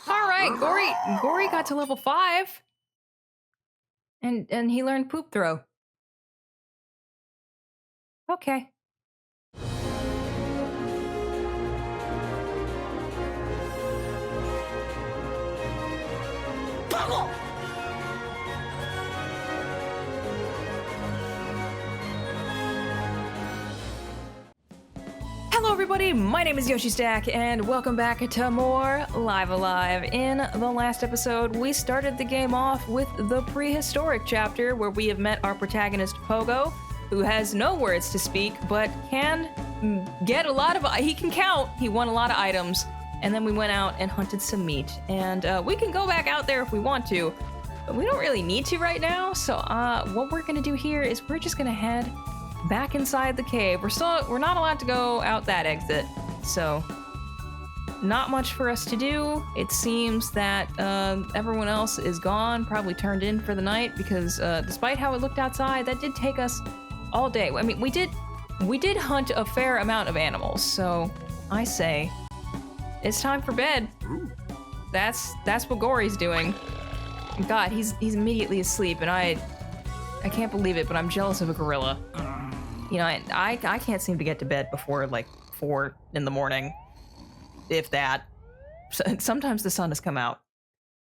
All right, Gory got to level 5. And he learned poop throw. Okay. Hello everybody, my name is Yoshi Stack, and welcome back to more Live Alive. In the last episode, we started the game off with the prehistoric chapter, where we have met our protagonist Pogo, who has no words to speak, but can get a lot of... he can count. He won a lot of items, and then we went out and hunted some meat. And we can go back out there if we want to, but we don't really need to right now, so what we're gonna do here is we're just gonna head back inside the cave. We're not allowed to go out that exit, so not much for us to do. It seems that everyone else is gone, probably turned in for the night, because despite how it looked outside, that did take us all day. I mean, we did hunt a fair amount of animals, so I say it's time for bed. That's what Gory's doing. God, he's immediately asleep, and I can't believe it, but I'm jealous of a gorilla. You know, I can't seem to get to bed before like 4 in the morning, if that. Sometimes the sun has come out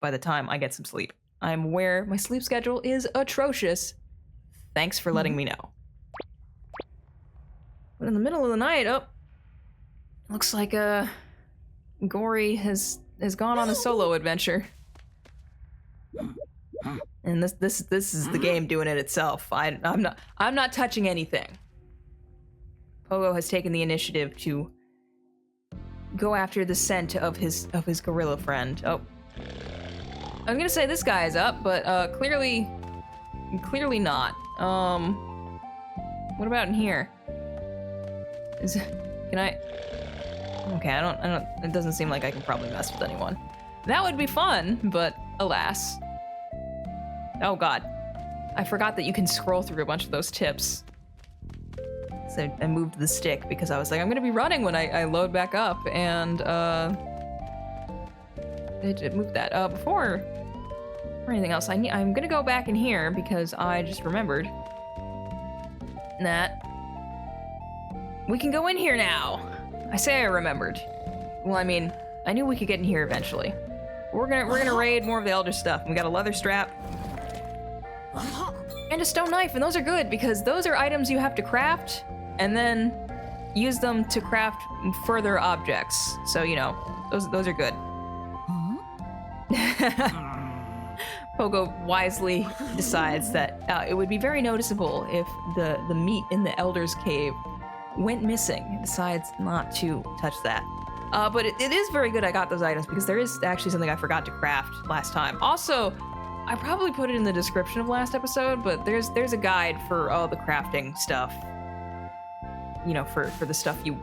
by the time I get some sleep. I'm aware my sleep schedule is atrocious. Thanks for letting me know. But in the middle of the night, looks like Gory has gone on a solo adventure. And this is the game doing it itself. I'm not touching anything. Pogo has taken the initiative to go after the scent of his gorilla friend. Oh, I'm gonna say this guy is up, but clearly not. What about in here? Can I? Okay, I don't. It doesn't seem like I can probably mess with anyone. That would be fun, but alas. Oh God, I forgot that you can scroll through a bunch of those tips. So I moved the stick because I was like, I'm gonna be running when I load back up, and it moved that. Before or anything else, I'm gonna go back in here because I just remembered that we can go in here now. I say I remembered. Well, I mean, I knew we could get in here eventually. We're gonna raid more of the Elder stuff. We got a leather strap and a stone knife, and those are good because those are items you have to craft and then use them to craft further objects. So, you know, those are good. Pogo wisely decides that it would be very noticeable if the meat in the Elder's cave went missing and decides not to touch that. But it is very good I got those items because there is actually something I forgot to craft last time. Also, I probably put it in the description of last episode, but there's a guide for all the crafting stuff. You know, for the stuff you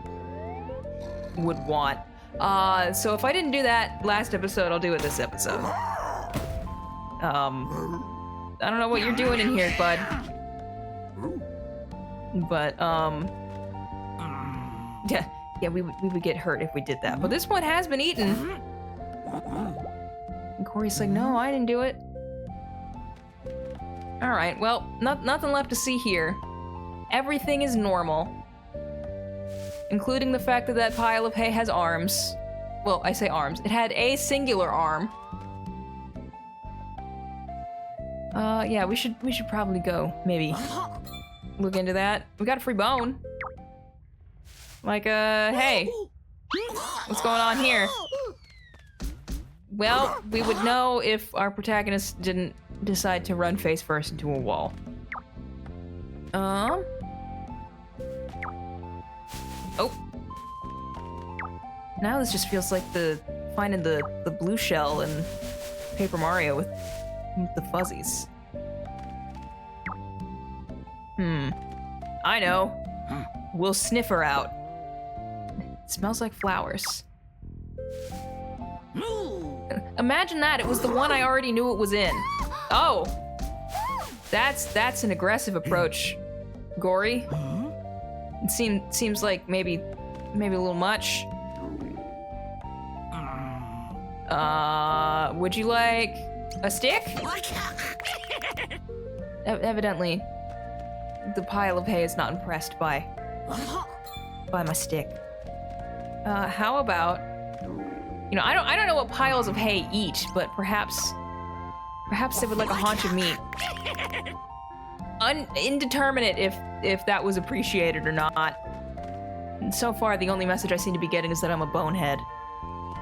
would want. So if I didn't do that last episode, I'll do it this episode. I don't know what you're doing in here, bud. But, yeah, we would get hurt if we did that. But this one has been eaten. And Corey's like, no, I didn't do it. All right, well, nothing left to see here. Everything is normal. Including the fact that that pile of hay has arms. Well, I say arms. It had a singular arm. Yeah, we should probably go, maybe. Look into that. We got a free bone. Like, hey. What's going on here? Well, we would know if our protagonist didn't decide to run face first into a wall. Oh. Now this just feels like finding the blue shell in Paper Mario with the fuzzies. I know. We'll sniff her out. It smells like flowers. Imagine that, it was the one I already knew it was in. Oh! That's an aggressive approach, Gory. It seems like maybe a little much. Would you like a stick? Evidently, the pile of hay is not impressed by my stick. How about, I don't know what piles of hay eat, but perhaps they would like a haunch of meat. Indeterminate if that was appreciated or not. And so far, the only message I seem to be getting is that I'm a bonehead.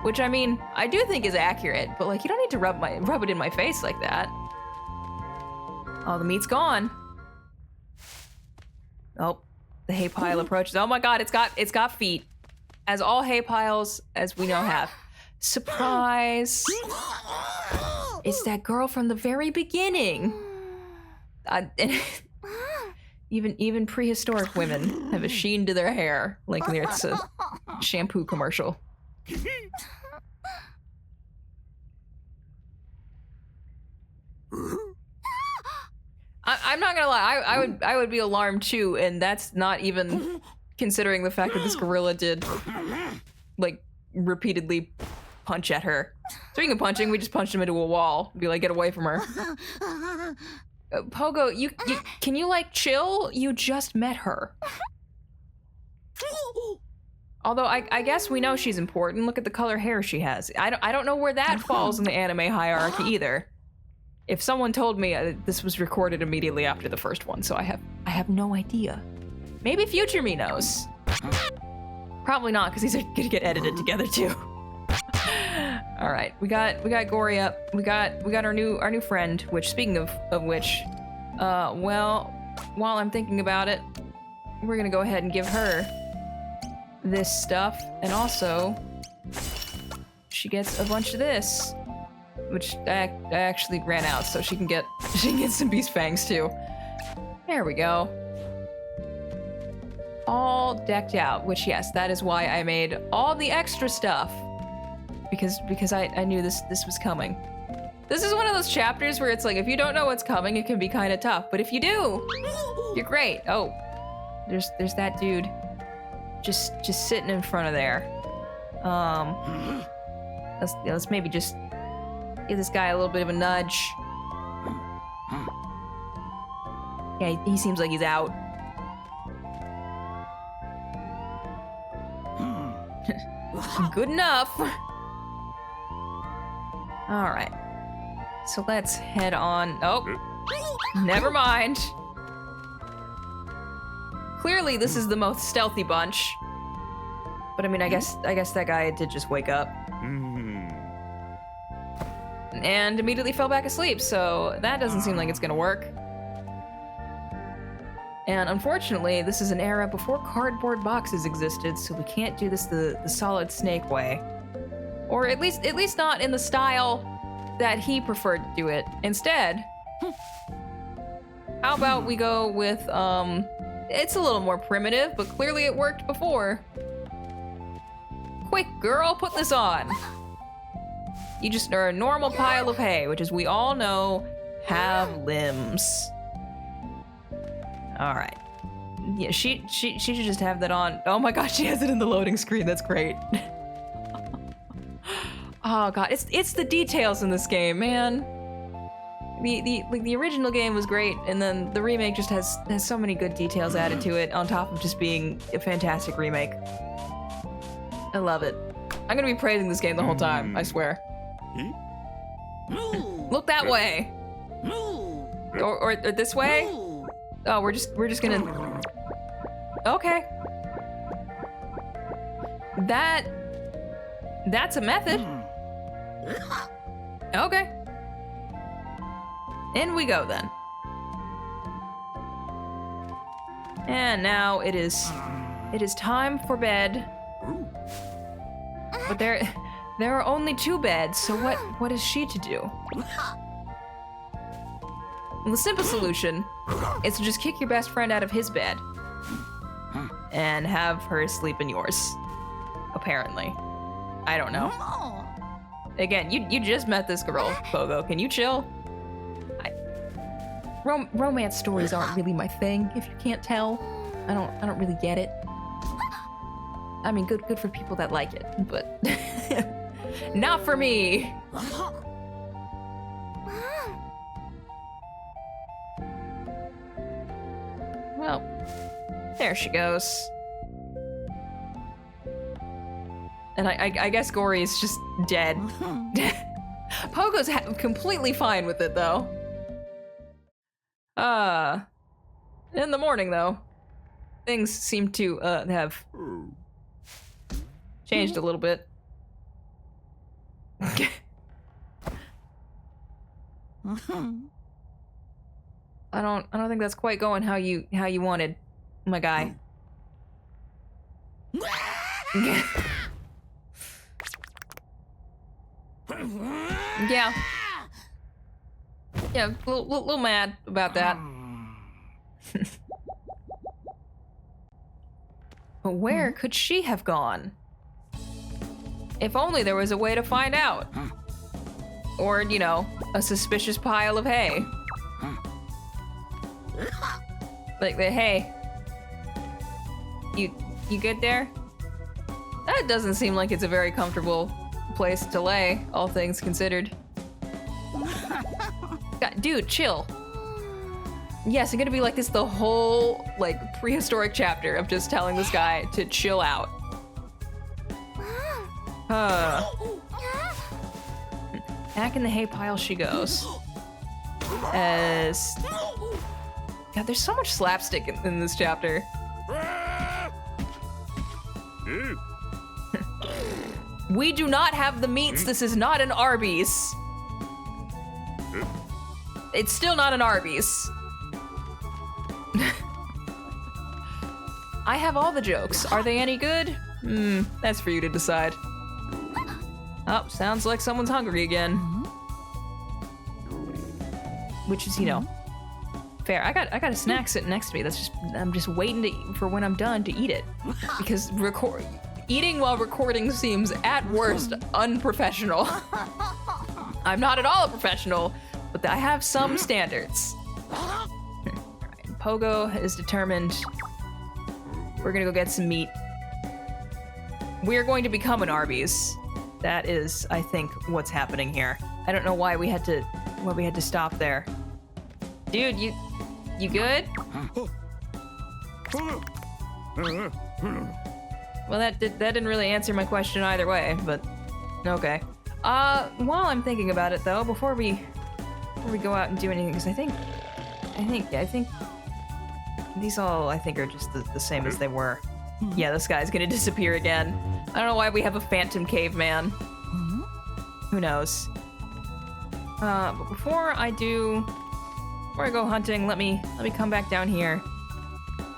Which, I mean, I do think is accurate, but like, you don't need to rub it in my face like that. Oh, the meat's gone. Oh, the hay pile approaches. Oh my god, it's got feet. As all hay piles, as we know, have. Surprise! It's that girl from the very beginning. Even prehistoric women have a sheen to their hair, like it's a shampoo commercial. I'm not gonna lie, I would be alarmed too, and that's not even considering the fact that this gorilla did, like, repeatedly punch at her. Speaking of punching, we just punched him into a wall. Be like, get away from her. Pogo, you can you like chill? You just met her. Although I guess we know she's important. Look at the color hair she has. I don't know where that falls in the anime hierarchy either. If someone told me this was recorded immediately after the first one, so I have no idea. Maybe future me knows. Probably not, because these are gonna get edited together too. All right, we got Gory up. We got our new friend. Which, speaking of which, well, while I'm thinking about it, we're gonna go ahead and give her this stuff, and also she gets a bunch of this, which I actually ran out, so she can get some beast fangs too. There we go. All decked out, which, yes, that is why I made all the extra stuff. Because I knew this was coming. This is one of those chapters where it's like, if you don't know what's coming, it can be kind of tough. But if you do, you're great. Oh, there's that dude just sitting in front of there. Let's maybe just give this guy a little bit of a nudge. Yeah, he seems like he's out. Good enough. All right, so let's head on. Oh, never mind. Clearly, this is the most stealthy bunch. But I mean, I guess that guy did just wake up and immediately fell back asleep. So that doesn't seem like it's gonna work. And unfortunately, this is an era before cardboard boxes existed, so we can't do this the Solid Snake way. Or at least not in the style that he preferred to do it. Instead, how about we go with, it's a little more primitive, but clearly it worked before. Quick, girl, put this on. You just are a normal pile of hay, which, as we all know, have limbs. All right. Yeah, she should just have that on. Oh my gosh, she has it in the loading screen. That's great. Oh god, it's the details in this game, man. The original game was great, and then the remake just has so many good details added to it, on top of just being a fantastic remake. I love it. I'm gonna be praising this game the whole time, I swear. Look that way. Or this way? Oh, we're just gonna. Okay. That's a method. Okay. In we go then. And now it is time for bed. But there are only 2 beds, so what is she to do? Well, the simple solution is to just kick your best friend out of his bed and have her sleep in yours. Apparently. I don't know. Again, you just met this girl, Pogo. Can you chill? Romance stories aren't really my thing, if you can't tell. I don't really get it. I mean, good for people that like it, but Not for me. Well, there she goes. And I guess Gory's just dead. Pogo's completely fine with it, though. In the morning, though, things seem to, have changed a little bit. I don't think that's quite going how you wanted, my guy. Yeah. Yeah, a little mad about that. But where could she have gone? If only there was a way to find out. Or, you know, a suspicious pile of hay. Like the hay. You good there? That doesn't seem like it's a very comfortable place to lay, all things considered. God, dude, chill. Yes, I'm gonna be like this the whole, like, prehistoric chapter of just telling this guy to chill out. Back in the hay pile she goes. As... God, there's so much slapstick in this chapter. We do not have the meats. This is not an Arby's. It's still not an Arby's. I have all the jokes. Are they any good? That's for you to decide. Oh, sounds like someone's hungry again. Which is, you know, fair. I got a snack sitting next to me. That's just, I'm just waiting for when I'm done to eat it. Because eating while recording seems at worst unprofessional. I'm not at all a professional, but I have some standards. Right, Pogo is determined. We're gonna go get some meat. We're going to become an Arby's. That is, I think, what's happening here. I don't know why we had to stop there. Dude, you good? Well, that didn't really answer my question either way, but okay. While I'm thinking about it though, before we go out and do anything, because I think these all, I think, are just the same as they were. Yeah, this guy's gonna disappear again. I don't know why we have a phantom caveman. Who knows? But before I go hunting, let me come back down here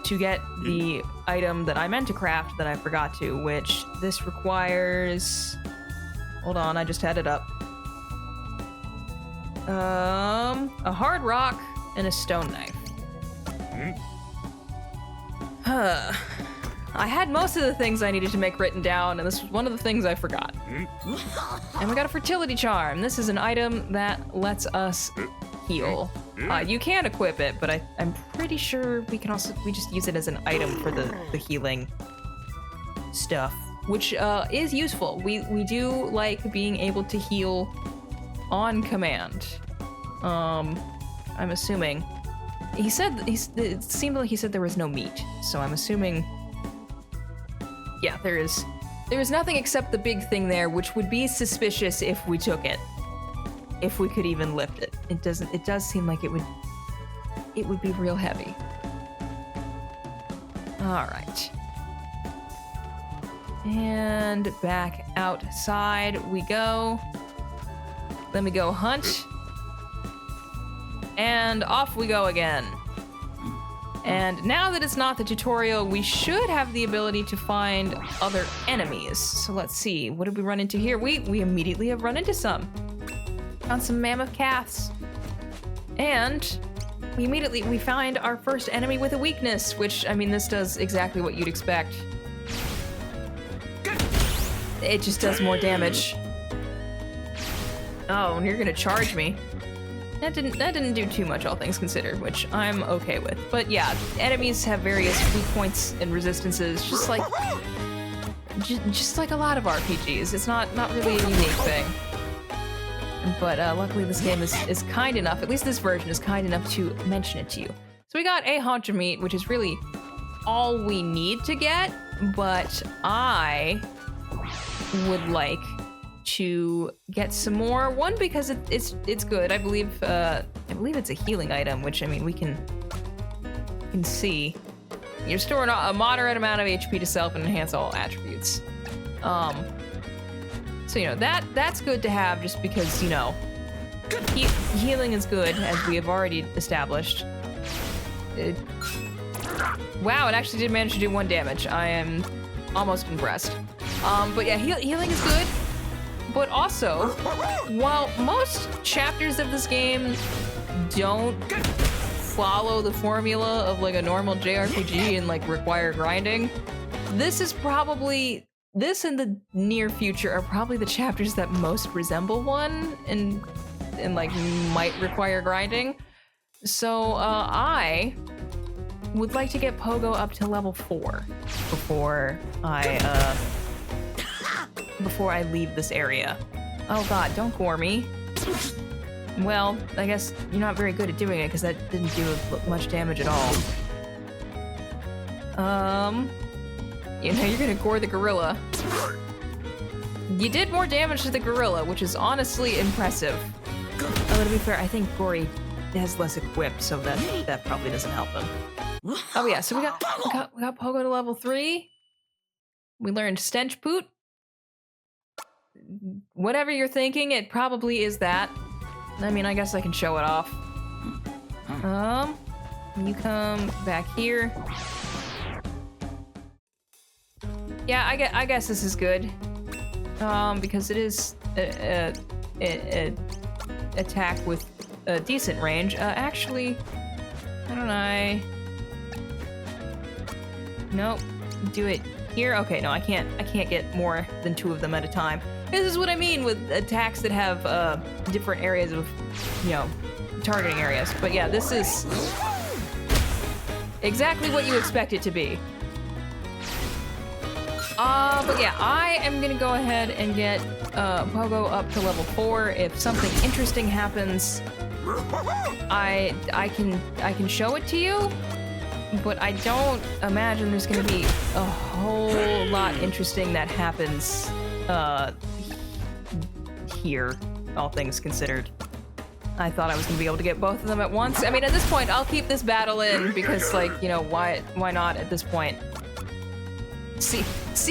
to get the item that I meant to craft that I forgot to, which this requires... Hold on, I just had it up. A hard rock and a stone knife. I had most of the things I needed to make written down, and this was one of the things I forgot. And we got a fertility charm. This is an item that lets us heal. You can equip it, but I'm pretty sure we just use it as an item for the healing stuff, which is useful. We do like being able to heal on command. I'm assuming. It seemed like he said there was no meat, so I'm assuming. Yeah, there is nothing except the big thing there, which would be suspicious if we took it. If we could even lift it. It does seem like it would be real heavy. All right. And back outside we go. Let me go hunt. And off we go again. And now that it's not the tutorial, we should have the ability to find other enemies. So let's see, what did we run into here? We immediately have run into some. Found some mammoth calves. And we find our first enemy with a weakness, which, I mean, this does exactly what you'd expect. It just does more damage. Oh, and you're gonna charge me. That didn't do too much, all things considered, which I'm okay with. But yeah, enemies have various weak points and resistances, just like just like a lot of RPGs. It's not really a unique thing. But luckily this game is kind enough, at least this version is kind enough to mention it to you. So we got a haunch of meat, which is really all we need to get, but I would like to get some more. One, because it's good. I believe it's a healing item, which I mean we can see. You're storing a moderate amount of HP to self and enhance all attributes. So you know that's good to have, just because you know healing is good, as we have already established. Wow, it actually did manage to do 1 damage. I am almost impressed. But yeah, healing is good. But also, while most chapters of this game don't follow the formula of like a normal JRPG and like require grinding, this and the near future are probably the chapters that most resemble one and like might require grinding. So I would like to get Pogo up to level 4 before I leave this area. Oh god, don't gore me. Well, I guess you're not very good at doing it because that didn't do much damage at all. You know, you're gonna gore the gorilla. You did more damage to the gorilla, which is honestly impressive. Although to be fair, I think Gory has less equipped, so that probably doesn't help him. Oh yeah, so we got Pogo to level 3. We learned Stench Poot. Whatever you're thinking, it probably is that. I mean, I guess I can show it off. You come back here. Yeah, I guess this is good. Because it is a attack with a decent range. Actually, why don't I? Nope. Do it here. Okay, no, I can't get more than 2 of them at a time. This is what I mean with attacks that have different areas of, you know, targeting areas. But yeah, this is exactly what you expect it to be. But yeah, I am gonna go ahead and get Pogo up to level 4. If something interesting happens, I can show it to you. But I don't imagine there's gonna be a whole lot interesting that happens here, all things considered. I thought I was gonna be able to get both of them at once. I mean, at this point, I'll keep this battle in because, like, you know, why not at this point? See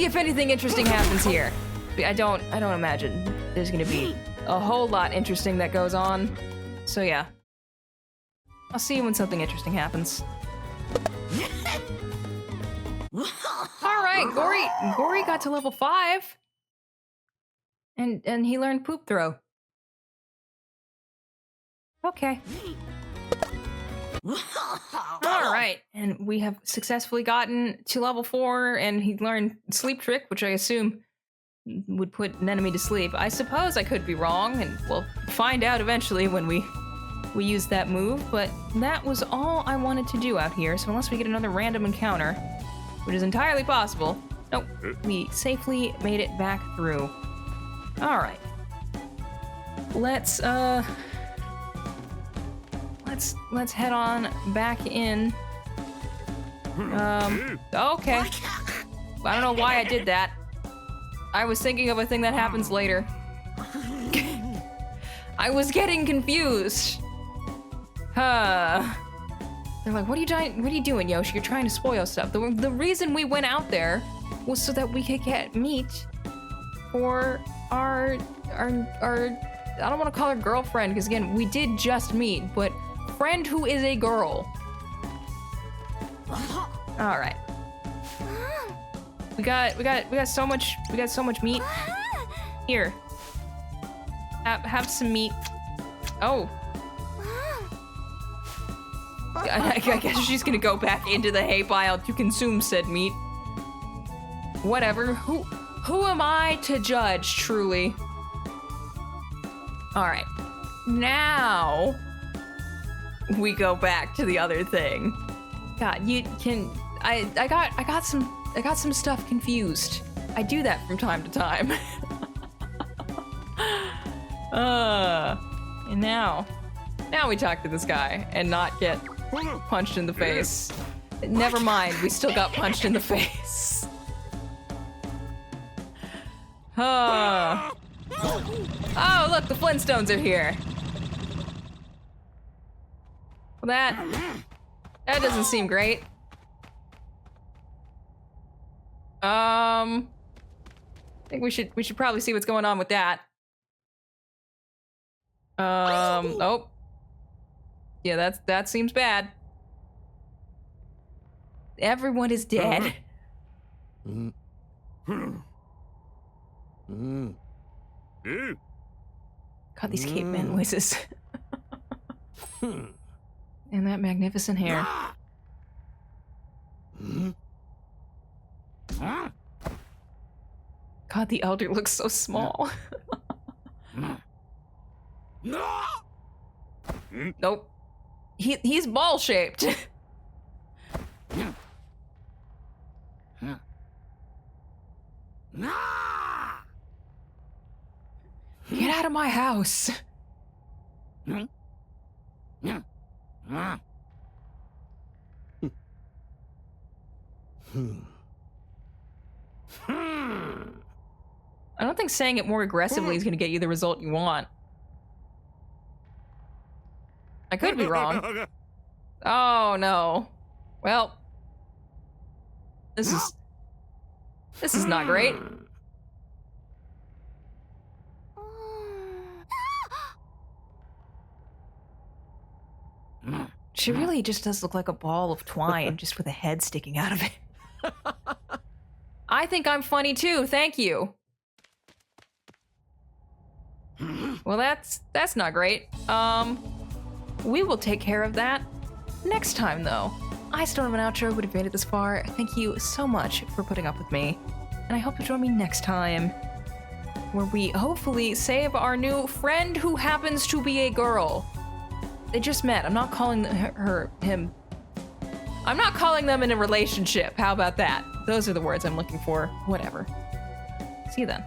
if anything interesting happens here. I don't imagine there's gonna be a whole lot interesting that goes on. So yeah, I'll see you when something interesting happens. All right, Gory got to level 5, and he learned Poop Throw. Okay. All right, and we have successfully gotten to level 4, and he learned Sleep Trick, which I assume would put an enemy to sleep. I suppose I could be wrong, and we'll find out eventually when we use that move, but that was all I wanted to do out here, so unless we get another random encounter, which is entirely possible, nope, we safely made it back through. All right. Let's head on back in. Okay. I don't know why I did that. I was thinking of a thing that happens later. I was getting confused. They're like, what are you doing, Yoshi? You're trying to spoil stuff. The reason we went out there was so that we could get meat for our I don't want to call her girlfriend, because again, we did just meet, but friend who is a girl. All right. We got so much meat. Here. Have some meat. Oh. I guess she's gonna go back into the hay pile to consume said meat. Whatever. Who am I to judge, truly? All right. Now we go back to the other thing. God, you can. I got some stuff confused. I do that from time to time. And now we talk to this guy and not get punched in the face. Never mind, we still got punched in the face. Oh, look, the Flintstones are here. Well, that doesn't seem great. I think we should probably see what's going on with that. Oh. Yeah, that seems bad. Everyone is dead. God, these caveman noises. And that magnificent hair. God, the elder looks so small. Nope. He's ball-shaped. Get out of my house. I don't think saying it more aggressively is going to get you the result you want. I could be wrong. Oh no. Well, this is not great. She really just does look like a ball of twine, just with a head sticking out of it. I think I'm funny too, thank you. Well, that's not great. We will take care of that next time, though. I still have an outro, but if you made it this far, thank you so much for putting up with me. And I hope you join me next time, where we hopefully save our new friend who happens to be a girl. They just met. I'm not calling him. I'm not calling them in a relationship. How about that? Those are the words I'm looking for. Whatever. See you then.